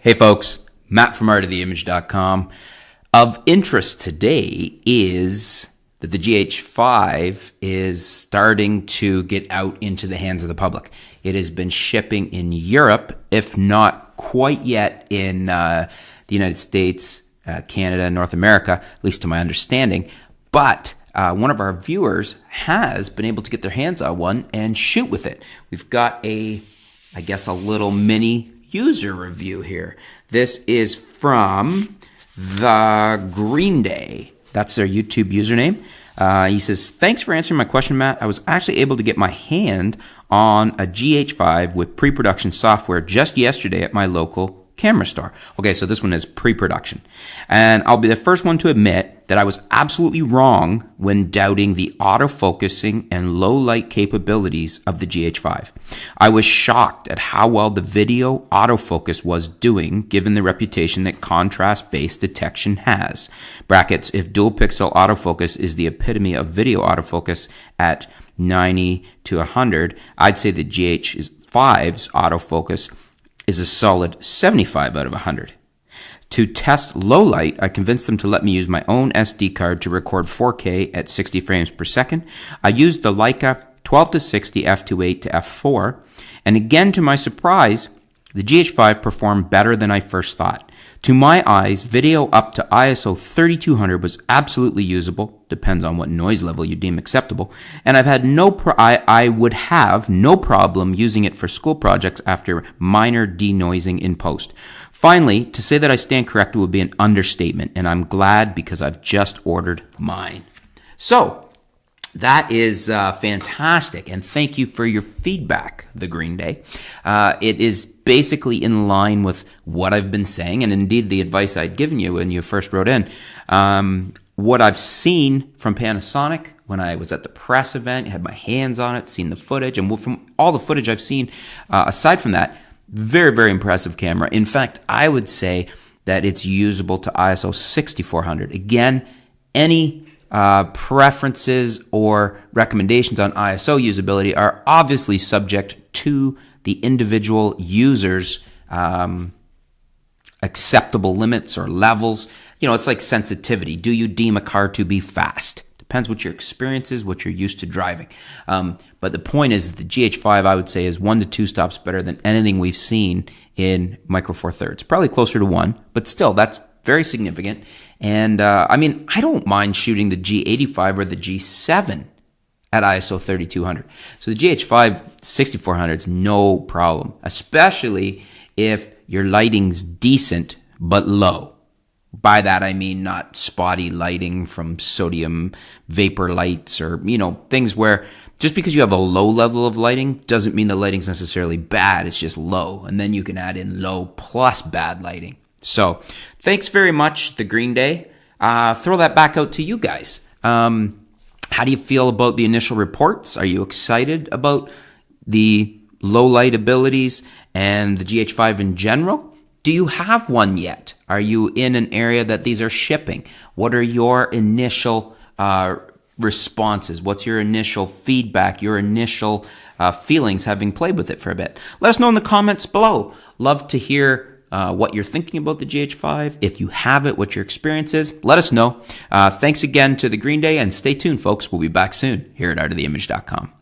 Hey folks, Matt from artoftheimage.com. Of interest today is that the GH5 is starting to get out into the hands of the public. It has been shipping in Europe, if not quite yet in the United States, Canada, North America, at least to my understanding. But one of our viewers has been able to get their hands on one and shoot with it. We've got a little mini user review here. This is from the Green Day. That's their YouTube username. He says, thanks for answering my question, Matt. I was actually able to get my hand on a GH5 with pre-production software just yesterday at my local camera store. Okay, so this one is pre-production. And I'll be the first one to admit that I was absolutely wrong when doubting the autofocusing and low light capabilities of the GH5. I was shocked at how well the video autofocus was doing given the reputation that contrast-based detection has. Brackets, if dual pixel autofocus is the epitome of video autofocus at 90 to 100, I'd say the GH5's autofocus is a solid 75 out of 100. To test low light, I convinced them to let me use my own SD card to record 4K at 60 frames per second. I used the Leica 12 to 60 f2.8 to f4, and again to my surprise, the GH5 performed better than I first thought. To my eyes, video up to ISO 3200 was absolutely usable, depends on what noise level you deem acceptable, and I've had I would have no problem using it for school projects after minor denoising in post. Finally, to say that I stand corrected would be an understatement, and I'm glad because I've just ordered mine. So, that is fantastic, and thank you for your feedback, the Green Day. It is basically in line with what I've been saying, and indeed the advice I'd given you when you first wrote in. What I've seen from Panasonic when I was at the press event, had my hands on it, seen the footage, and from all the footage I've seen, aside from that, very, very impressive camera. In fact, I would say that it's usable to ISO 6400. Again, any preferences or recommendations on ISO usability are obviously subject to the individual user's acceptable limits or levels. You know, it's like sensitivity. Do you deem a car to be fast? Depends what your experience is, what you're used to driving. But the point is the GH5, I would say, is 1 to 2 stops better than anything we've seen in Micro Four Thirds. Probably closer to 1, but still, that's very significant. And I don't mind shooting the G85 or the G7 at ISO 3200. So the GH5 6400 is no problem, especially if your lighting's decent but low. By that I mean not spotty lighting from sodium vapor lights or, things where just because you have a low level of lighting doesn't mean the lighting's necessarily bad, it's just low. And then you can add in low plus bad lighting. So thanks very much, the Green Day. Throw that back out to you guys. How do you feel about the initial reports? Are you excited about the low light abilities and the GH5 in general? Do you have one yet? Are you in an area that these are shipping? What are your initial responses? What's your initial feedback, your initial feelings having played with it for a bit? Let us know in the comments below. Love to hear what you're thinking about the GH5. If you have it, what your experience is, let us know. Thanks again to the Green Day, and stay tuned, folks. We'll be back soon here at artoftheimage.com.